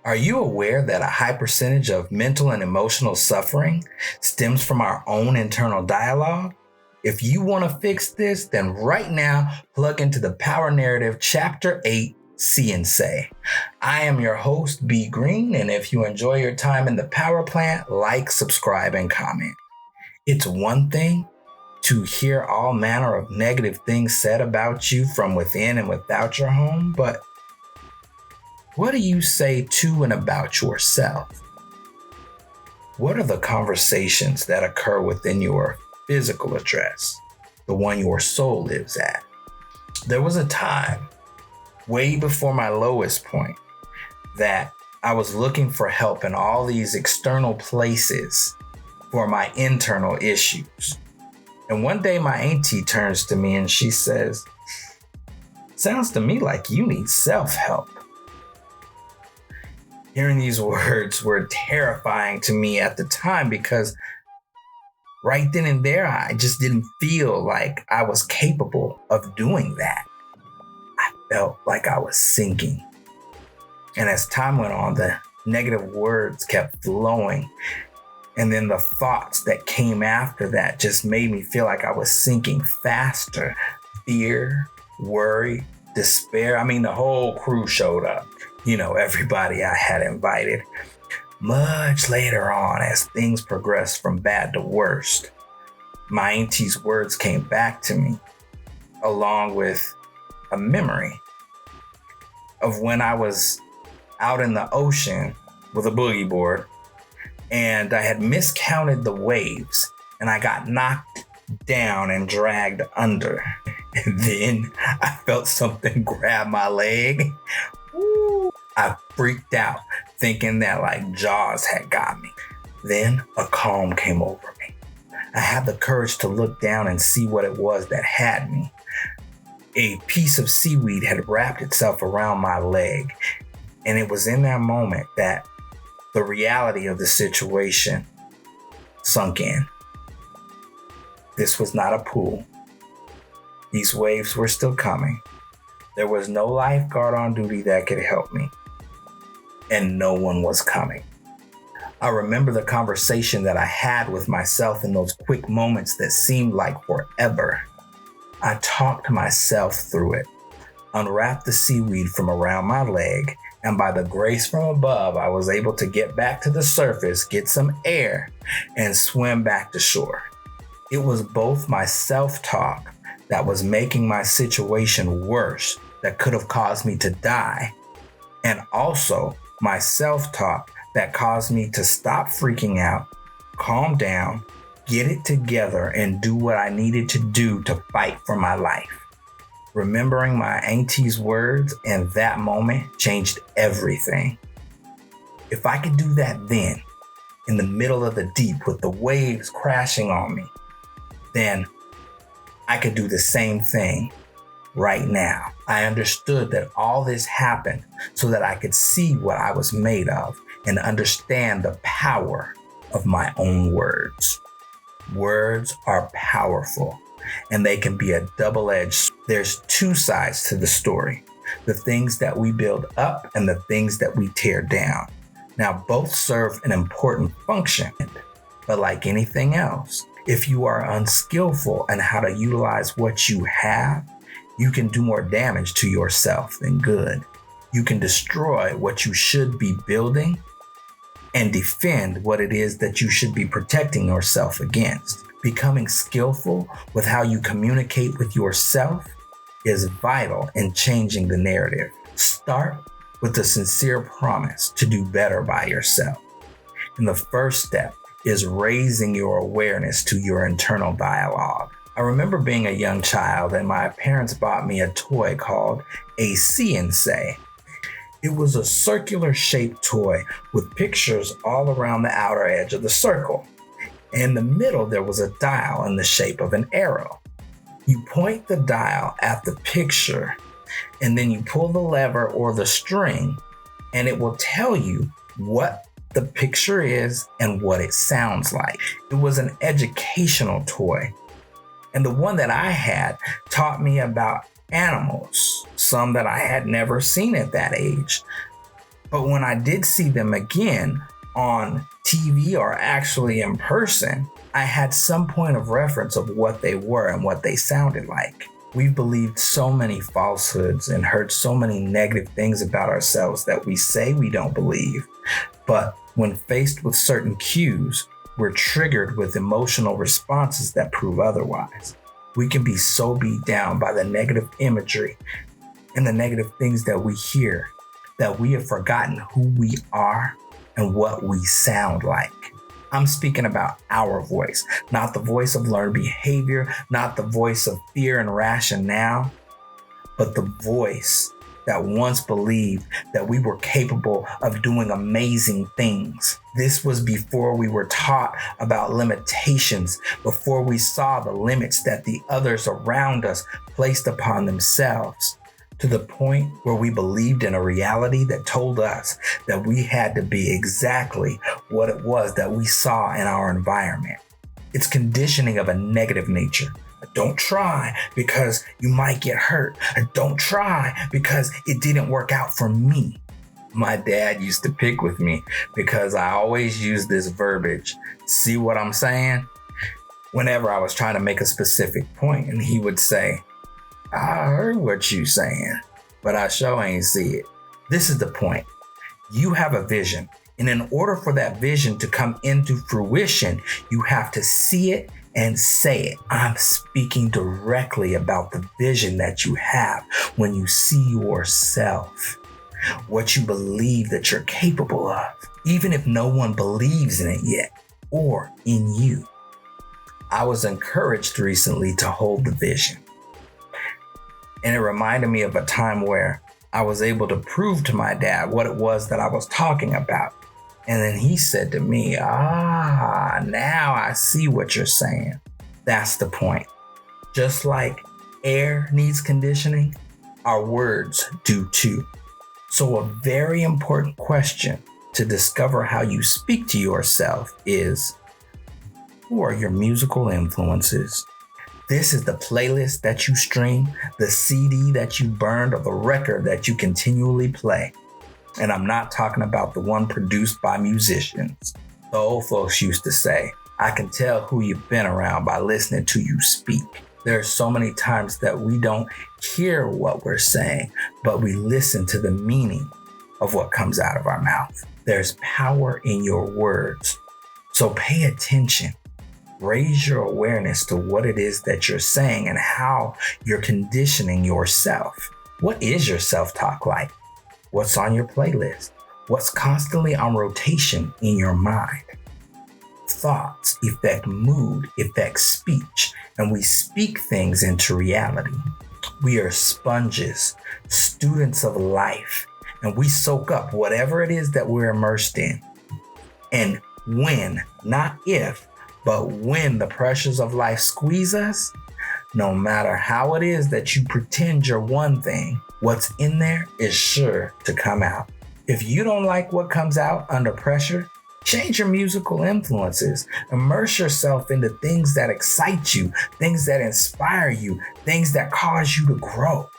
Are you aware that a high percentage of mental and emotional suffering stems from our own internal dialogue? If you want to fix this, then right now, plug into the Power Narrative Chapter 8, See and Say. I am your host, B Green, and if you enjoy your time in the Power Plant, like, subscribe, and comment. It's one thing to hear all manner of negative things said about you from within and without your home, but what do you say to and about yourself? What are the conversations that occur within your physical address, the one your soul lives at? There was a time, way before my lowest point, that I was looking for help in all these external places for my internal issues. And one day my auntie turns to me and she says, "Sounds to me like you need self-help." Hearing these words were terrifying to me at the time because right then and there, I just didn't feel like I was capable of doing that. I felt like I was sinking. And as time went on, the negative words kept flowing. And then the thoughts that came after that just made me feel like I was sinking faster. Fear, worry, despair. I mean, the whole crew showed up. Everybody I had invited. Much later on, as things progressed from bad to worst, my auntie's words came back to me, along with a memory of when I was out in the ocean with a boogie board, and I had miscounted the waves, and I got knocked down and dragged under. And then I felt something grab my leg. Woo! I freaked out, thinking that like Jaws had got me. Then a calm came over me. I had the courage to look down and see what it was that had me. A piece of seaweed had wrapped itself around my leg, and it was in that moment that the reality of the situation sunk in. This was not a pool. These waves were still coming. There was no lifeguard on duty that could help me, and no one was coming. I remember the conversation that I had with myself in those quick moments that seemed like forever. I talked myself through it, unwrapped the seaweed from around my leg, and by the grace from above, I was able to get back to the surface, get some air, and swim back to shore. It was both my self-talk that was making my situation worse, that could have caused me to die, and also my self-talk that caused me to stop freaking out, calm down, get it together, and do what I needed to do to fight for my life. Remembering my auntie's words in that moment changed everything. If I could do that then, in the middle of the deep with the waves crashing on me, then I could do the same thing right now. I understood that all this happened so that I could see what I was made of and understand the power of my own words. Words are powerful, and they can be a double-edged. There's two sides to the story: the things that we build up and the things that we tear down. Now, both serve an important function, but like anything else, if you are unskillful in how to utilize what you have, you can do more damage to yourself than good. You can destroy what you should be building and defend what it is that you should be protecting yourself against. Becoming skillful with how you communicate with yourself is vital in changing the narrative. Start with a sincere promise to do better by yourself. And the first step is raising your awareness to your internal dialogue. I remember being a young child and my parents bought me a toy called a See and Say. It was a circular shaped toy with pictures all around the outer edge of the circle. In the middle, there was a dial in the shape of an arrow. You point the dial at the picture, and then you pull the lever or the string, and it will tell you what the picture is and what it sounds like. It was an educational toy. And the one that I had taught me about animals, some that I had never seen at that age. But when I did see them again on TV or actually in person, I had some point of reference of what they were and what they sounded like. We've believed so many falsehoods and heard so many negative things about ourselves that we say we don't believe. But when faced with certain cues, we're triggered with emotional responses that prove otherwise. We can be so beat down by the negative imagery and the negative things that we hear that we have forgotten who we are and what we sound like. I'm speaking about our voice, not the voice of learned behavior, not the voice of fear and rationale, but the voice that once believed that we were capable of doing amazing things. This was before we were taught about limitations, before we saw the limits that the others around us placed upon themselves, to the point where we believed in a reality that told us that we had to be exactly what it was that we saw in our environment. It's conditioning of a negative nature. Don't try because you might get hurt. Don't try because it didn't work out for me. My dad used to pick with me because I always used this verbiage. See what I'm saying? Whenever I was trying to make a specific point, and he would say, I heard what you saying, but I sure ain't see it. This is the point. You have a vision, and in order for that vision to come into fruition, you have to see it and say it. I'm speaking directly about the vision that you have when you see yourself, what you believe that you're capable of, even if no one believes in it yet or in you. I was encouraged recently to hold the vision. And it reminded me of a time where I was able to prove to my dad what it was that I was talking about. And then he said to me, now I see what you're saying. That's the point. Just like air needs conditioning, our words do too. So a very important question to discover how you speak to yourself is, who are your musical influences? This is the playlist that you stream, the CD that you burned, or the record that you continually play. And I'm not talking about the one produced by musicians. The old folks used to say, I can tell who you've been around by listening to you speak. There are so many times that we don't hear what we're saying, but we listen to the meaning of what comes out of our mouth. There's power in your words. So pay attention. Raise your awareness to what it is that you're saying and how you're conditioning yourself. What is your self-talk like? What's on your playlist? What's constantly on rotation in your mind? Thoughts affect mood, affect speech, and we speak things into reality. We are sponges, students of life, and we soak up whatever it is that we're immersed in. And when, not if, but when the pressures of life squeeze us, no matter how it is that you pretend you're one thing, what's in there is sure to come out. If you don't like what comes out under pressure, change your musical influences. Immerse yourself into things that excite you, things that inspire you, things that cause you to grow,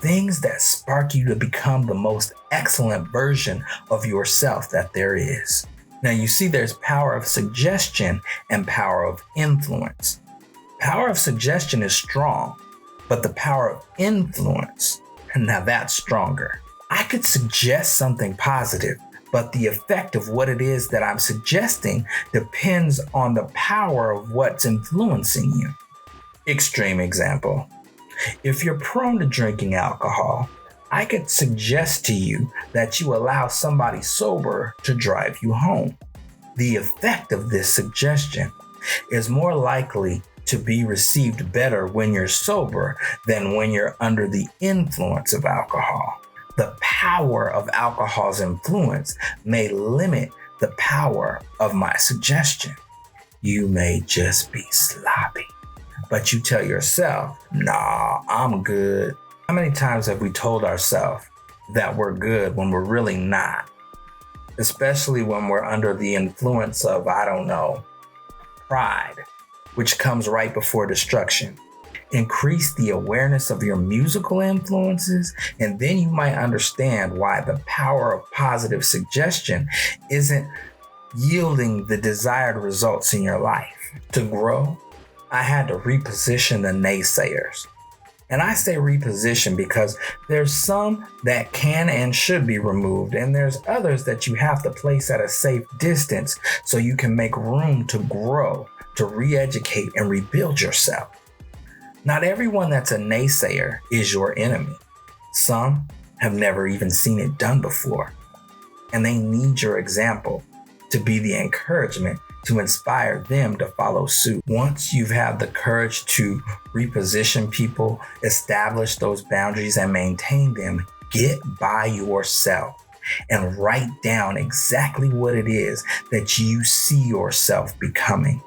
things that spark you to become the most excellent version of yourself that there is. Now, you see, there's power of suggestion and power of influence. Power of suggestion is strong, but the power of influence, now that's stronger. I could suggest something positive, but the effect of what it is that I'm suggesting depends on the power of what's influencing you. Extreme example. If you're prone to drinking alcohol, I could suggest to you that you allow somebody sober to drive you home. The effect of this suggestion is more likely to be received better when you're sober than when you're under the influence of alcohol. The power of alcohol's influence may limit the power of my suggestion. You may just be sloppy, but you tell yourself, nah, I'm good. How many times have we told ourselves that we're good when we're really not? Especially when we're under the influence of, pride, which comes right before destruction. Increase the awareness of your musical influences, and then you might understand why the power of positive suggestion isn't yielding the desired results in your life. To grow, I had to reposition the naysayers. And I say reposition because there's some that can and should be removed, and there's others that you have to place at a safe distance so you can make room to grow, to re-educate and rebuild yourself. Not everyone that's a naysayer is your enemy. Some have never even seen it done before, and they need your example to be the encouragement to inspire them to follow suit. Once you've had the courage to reposition people, establish those boundaries and maintain them, get by yourself and write down exactly what it is that you see yourself becoming.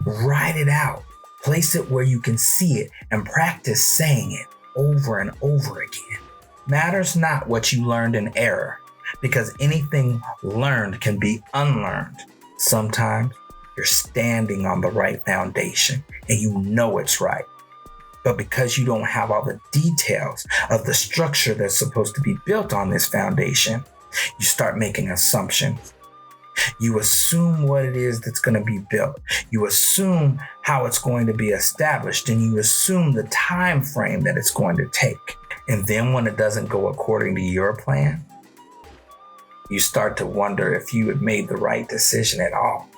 Write it out, place it where you can see it, and practice saying it over and over again. Matters not what you learned in error, because anything learned can be unlearned. Sometimes you're standing on the right foundation and you know it's right. But because you don't have all the details of the structure that's supposed to be built on this foundation, you start making assumptions. You assume what it is that's going to be built. You assume how it's going to be established, and you assume the time frame that it's going to take. And then when it doesn't go according to your plan, you start to wonder if you had made the right decision at all.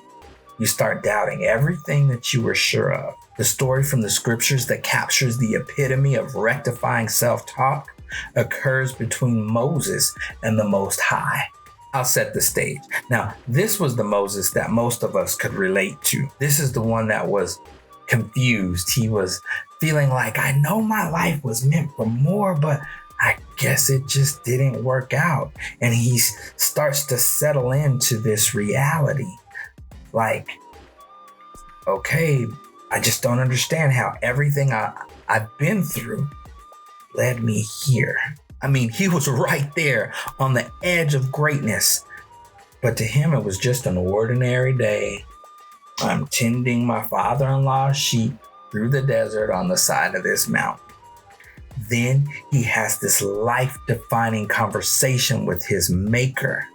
You start doubting everything that you were sure of. The story from the scriptures that captures the epitome of rectifying self-talk occurs between Moses and the Most High. I'll set the stage. Now, this was the Moses that most of us could relate to. This is the one that was confused. He was feeling like, I know my life was meant for more, but I guess it just didn't work out. And he starts to settle into this reality. Like, okay, I just don't understand how everything I've been through led me here. I mean, he was right there on the edge of greatness. But to him, it was just an ordinary day. I'm tending my father-in-law's sheep through the desert on the side of this mountain. Then he has this life-defining conversation with his maker.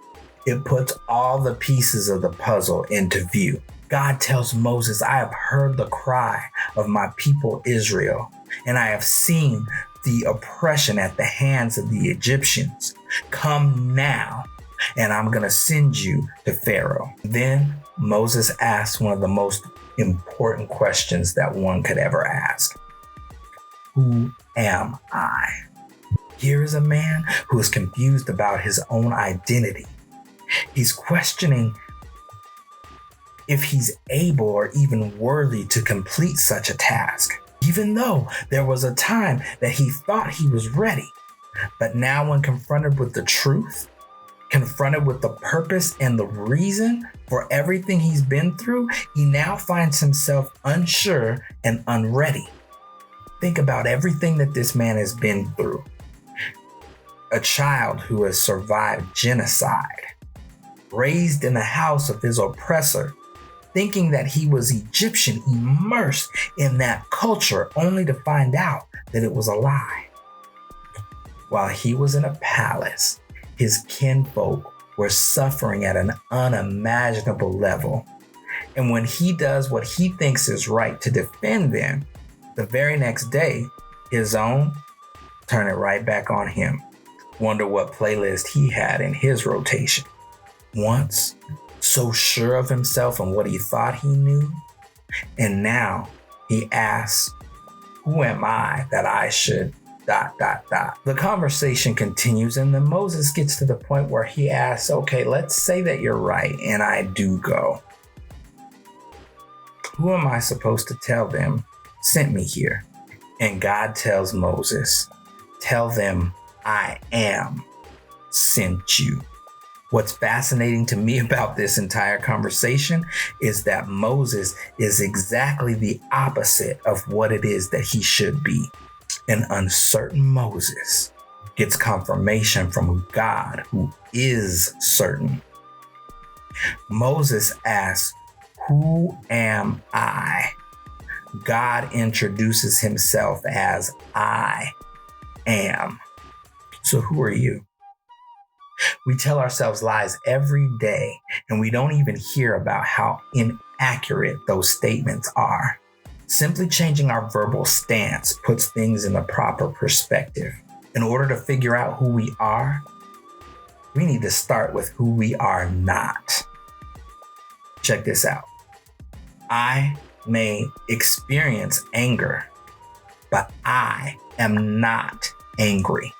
It puts all the pieces of the puzzle into view. God tells Moses, I have heard the cry of my people Israel, and I have seen the oppression at the hands of the Egyptians. Come now, and I'm going to send you to Pharaoh. Then Moses asks one of the most important questions that one could ever ask. Who am I? Here is a man who is confused about his own identity. He's questioning if he's able or even worthy to complete such a task, even though there was a time that he thought he was ready. But now when confronted with the truth, confronted with the purpose and the reason for everything he's been through, he now finds himself unsure and unready. Think about everything that this man has been through. A child who has survived genocide, raised in the house of his oppressor, thinking that he was Egyptian, immersed in that culture, only to find out that it was a lie. While he was in a palace, his kinfolk were suffering at an unimaginable level. And when he does what he thinks is right to defend them, the very next day, his own turn it right back on him. Wonder what playlist he had in his rotation. Once so sure of himself and what he thought he knew, and now he asks, who am I that I should ... The conversation continues, and then Moses gets to the point where he asks, okay, let's say that you're right and I do go. Who am I supposed to tell them sent me here? And God tells Moses, tell them I am sent you. What's fascinating to me about this entire conversation is that Moses is exactly the opposite of what it is that he should be. An uncertain Moses gets confirmation from God, who is certain. Moses asks, who am I? God introduces himself as I am. So who are you? We tell ourselves lies every day, and we don't even hear about how inaccurate those statements are. Simply changing our verbal stance puts things in the proper perspective. In order to figure out who we are, we need to start with who we are not. Check this out. I may experience anger, but I am not angry.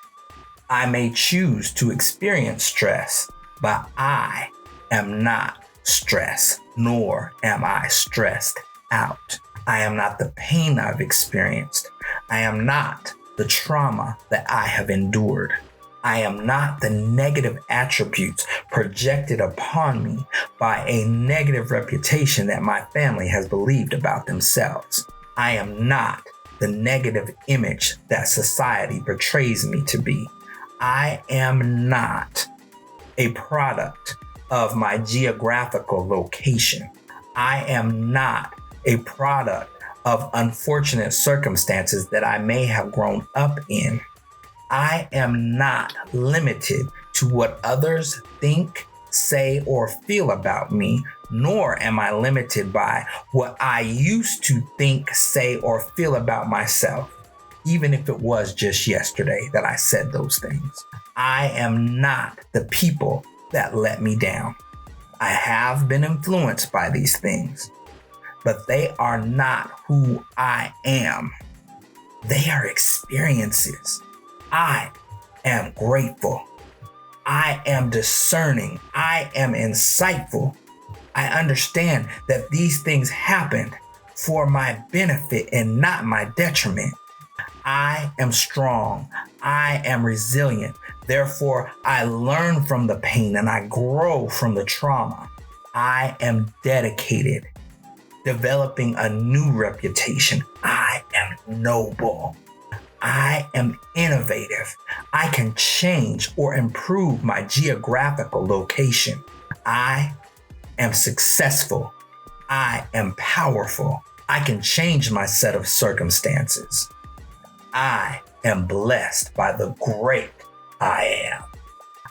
I may choose to experience stress, but I am not stressed, nor am I stressed out. I am not the pain I've experienced. I am not the trauma that I have endured. I am not the negative attributes projected upon me by a negative reputation that my family has believed about themselves. I am not the negative image that society portrays me to be. I am not a product of my geographical location. I am not a product of unfortunate circumstances that I may have grown up in. I am not limited to what others think, say, or feel about me, nor am I limited by what I used to think, say, or feel about myself, even if it was just yesterday that I said those things. I am not the people that let me down. I have been influenced by these things, but they are not who I am. They are experiences. I am grateful. I am discerning. I am insightful. I understand that these things happened for my benefit and not my detriment. I am strong. I am resilient. Therefore, I learn from the pain and I grow from the trauma. I am dedicated, developing a new reputation. I am noble. I am innovative. I can change or improve my geographical location. I am successful. I am powerful. I can change my set of circumstances. I am blessed by the great I am.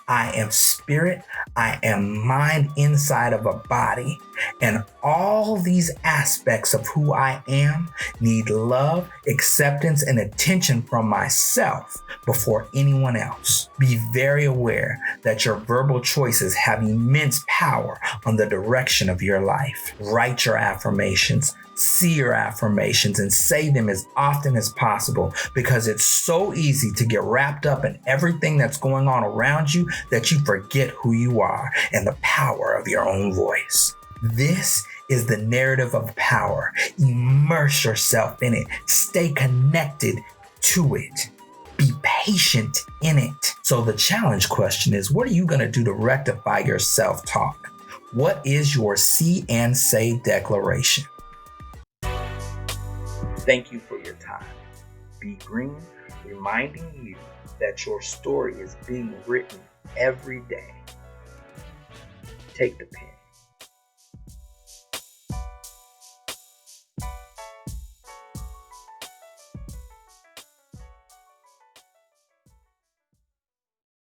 I am spirit. I am mind inside of a body. And all these aspects of who I am need love, acceptance, and attention from myself before anyone else. Be very aware that your verbal choices have immense power on the direction of your life. Write your affirmations. See your affirmations and say them as often as possible, because it's so easy to get wrapped up in everything that's going on around you that you forget who you are and the power of your own voice. This is the narrative of power. Immerse yourself in it. Stay connected to it. Be patient in it. So the challenge question is, what are you going to do to rectify your self-talk? What is your see and say declaration? Thank you for your time. Be Green, reminding you that your story is being written every day. Take the pen.